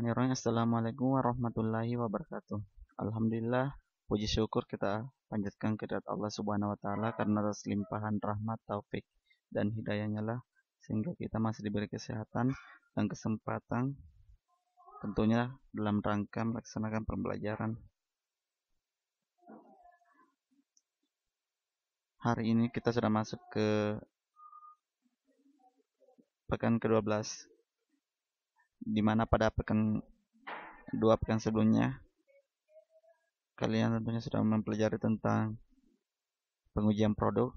Bismillahirrahmanirrahim. Assalamualaikum warahmatullahi wabarakatuh. Alhamdulillah, puji syukur kita panjatkan kehadirat Allah Subhanahu wa taala karena atas limpahan rahmat, taufik dan hidayahnya lah sehingga kita masih diberi kesehatan dan kesempatan tentunya dalam rangka melaksanakan pembelajaran. Hari ini kita sudah masuk ke pekan ke-12 di mana pada pekan sebelumnya kalian tentunya sudah mempelajari tentang pengujian produk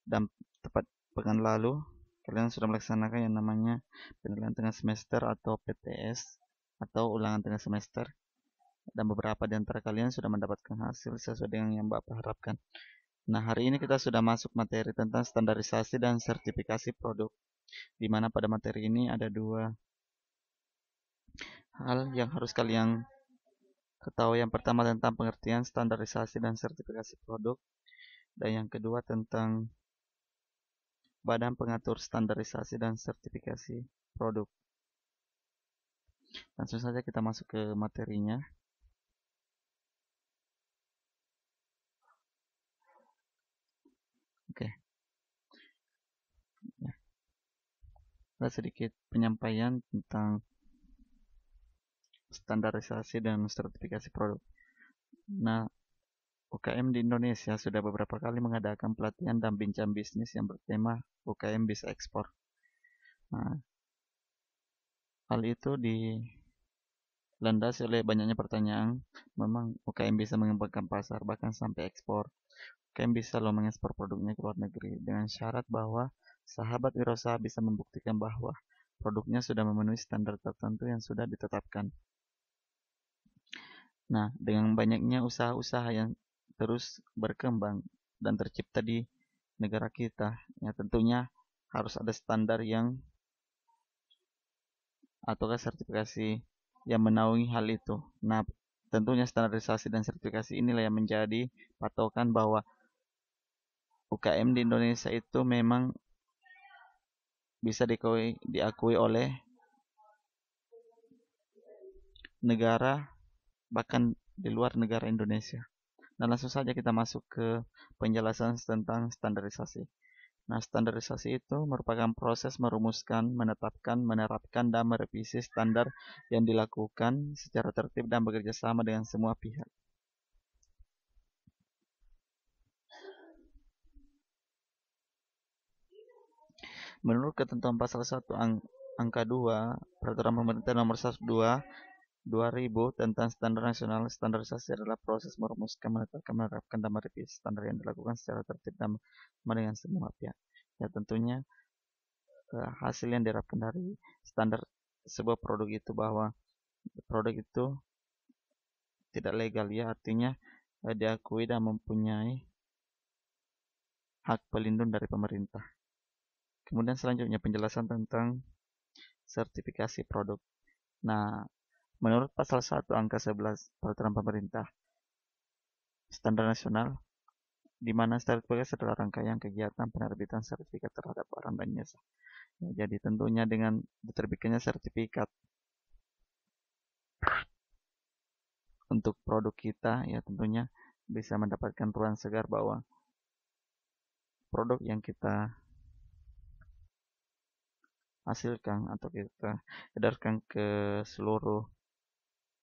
dan tepat pekan lalu kalian sudah melaksanakan yang namanya penilaian tengah semester atau PTS atau ulangan tengah semester, dan beberapa di antara kalian sudah mendapatkan hasil sesuai dengan yang Bapak harapkan. Nah, hari ini kita sudah masuk materi tentang standarisasi dan sertifikasi produk, di mana pada materi ini ada dua hal yang harus kalian ketahui. Yang pertama tentang pengertian standarisasi dan sertifikasi produk, dan yang kedua tentang Badan Pengatur Standarisasi dan Sertifikasi Produk. Langsung saja kita masuk ke materinya. Oke. Ya. Ada sedikit penyampaian tentang standarisasi dan sertifikasi produk. Nah, UKM di Indonesia sudah beberapa kali mengadakan pelatihan dan bincang bisnis yang bertema UKM bisa ekspor. Nah, hal itu dilandasi oleh banyaknya pertanyaan. Memang UKM bisa mengembangkan pasar bahkan sampai ekspor. UKM bisa loh mengekspor produknya ke luar negeri dengan syarat bahwa sahabat wirausaha bisa membuktikan bahwa produknya sudah memenuhi standar tertentu yang sudah ditetapkan. Nah, dengan banyaknya usaha-usaha yang terus berkembang dan tercipta di negara kita, ya tentunya harus ada standar yang ataukah sertifikasi yang menaungi hal itu. Nah, tentunya standarisasi dan sertifikasi inilah yang menjadi patokan bahwa UKM di Indonesia itu memang bisa diakui oleh negara bahkan di luar negara Indonesia. Nah, langsung saja kita masuk ke penjelasan tentang standarisasi. Nah, standarisasi itu merupakan proses merumuskan, menetapkan, menerapkan, dan merevisi standar yang dilakukan secara tertib dan bekerja sama dengan semua pihak. Menurut ketentuan pasal 1 angka 2 Peraturan Pemerintah Nomor 12 2000 tentang standar nasional, standarisasi adalah proses merumuskan, menetapkan, menerapkan, dan merevisi standar yang dilakukan secara tertib dan dengan semua pihak. Ya tentunya hasil yang diharapkan dari standar sebuah produk itu bahwa produk itu tidak legal, ya artinya diakui dan mempunyai hak pelindung dari pemerintah. Kemudian selanjutnya penjelasan tentang sertifikasi produk. Nah, menurut pasal 1 angka 11 Peraturan Pemerintah Standar Nasional, di mana sertifikasi adalah rangkaian kegiatan penerbitan sertifikat terhadap barang dan jasa. Ya, jadi tentunya dengan diterbitkannya sertifikat untuk produk kita, ya tentunya bisa mendapatkan ruang segar bahwa produk yang kita hasilkan atau kita edarkan ke seluruh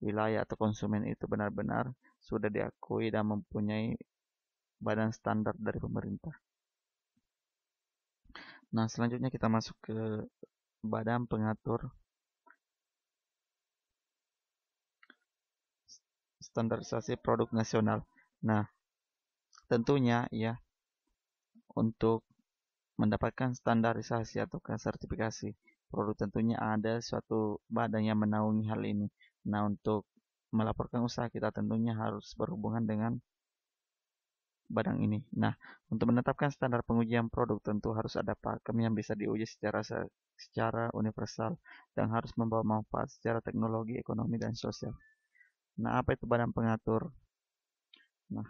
wilayah atau konsumen itu benar-benar sudah diakui dan mempunyai badan standar dari pemerintah. Nah, selanjutnya kita masuk ke Badan Pengatur Standarisasi Produk Nasional. Nah, tentunya ya untuk mendapatkan standarisasi atau sertifikasi produk tentunya ada suatu badan yang menaungi hal ini. Nah, untuk melaporkan usaha kita tentunya harus berhubungan dengan badan ini. Nah, untuk menetapkan standar pengujian produk tentu harus ada pakem yang bisa diuji secara universal dan harus membawa manfaat secara teknologi, ekonomi, dan sosial. Nah, apa itu badan pengatur? Nah,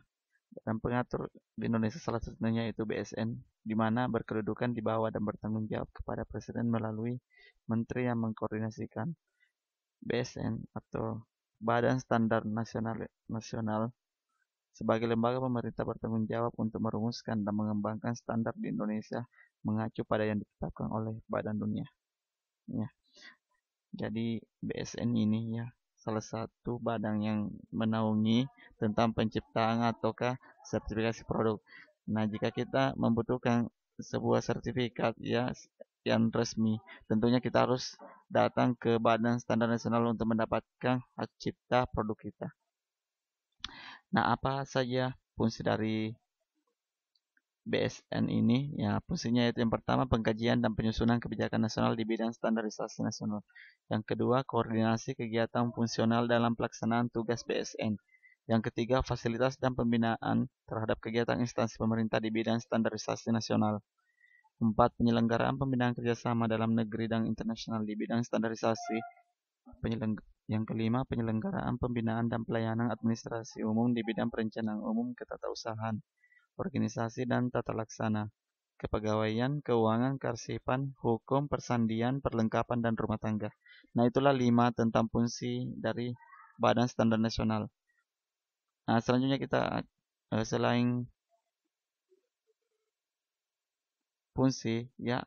badan pengatur di Indonesia salah satunya yaitu BSN, di mana berkedudukan di bawah dan bertanggung jawab kepada Presiden melalui menteri yang mengkoordinasikan BSN atau Badan Standar Nasional sebagai lembaga pemerintah bertanggung jawab untuk merumuskan dan mengembangkan standar di Indonesia mengacu pada yang ditetapkan oleh Badan Dunia. Ya, jadi BSN ini ya salah satu badan yang menaungi tentang penciptaan ataukah sertifikasi produk. Nah, jika kita membutuhkan sebuah sertifikat ya yang resmi, tentunya kita harus datang ke Badan Standar Nasional untuk mendapatkan hak cipta produk kita. Nah, apa saja fungsi dari BSN ini? Ya, fungsinya yaitu yang pertama pengkajian dan penyusunan kebijakan nasional di bidang standarisasi nasional. Yang kedua, koordinasi kegiatan fungsional dalam pelaksanaan tugas BSN. Yang ketiga, fasilitas dan pembinaan terhadap kegiatan instansi pemerintah di bidang standarisasi nasional. Empat, penyelenggaraan pembinaan kerjasama dalam negeri dan internasional di bidang standarisasi. Yang kelima, penyelenggaraan pembinaan dan pelayanan administrasi umum di bidang perencanaan umum ketatausahaan, organisasi dan tata laksana, kepegawaian, keuangan, kearsipan, hukum, persandian, perlengkapan, dan rumah tangga. Nah, itulah 5 tentang fungsi dari Badan Standar Nasional. Nah, selanjutnya kita selain fungsi, ya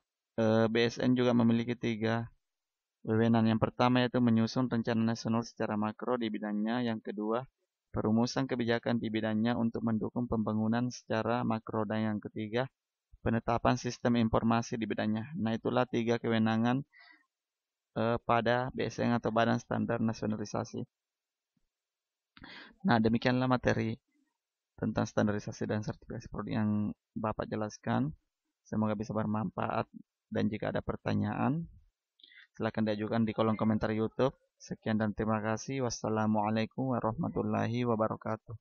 BSN juga memiliki 3 wewenang. Yang pertama yaitu menyusun rencana nasional secara makro di bidangnya. Yang kedua, perumusan kebijakan di bidangnya untuk mendukung pembangunan secara makro. Dan yang ketiga, penetapan sistem informasi di bidangnya. Nah, itulah 3 kewenangan pada BSN atau Badan Standar Nasionalisasi. Nah, demikianlah materi tentang standarisasi dan sertifikasi produk yang Bapak jelaskan. Semoga bisa bermanfaat dan jika ada pertanyaan, silakan diajukan di kolom komentar YouTube. Sekian dan terima kasih. Wassalamualaikum warahmatullahi wabarakatuh.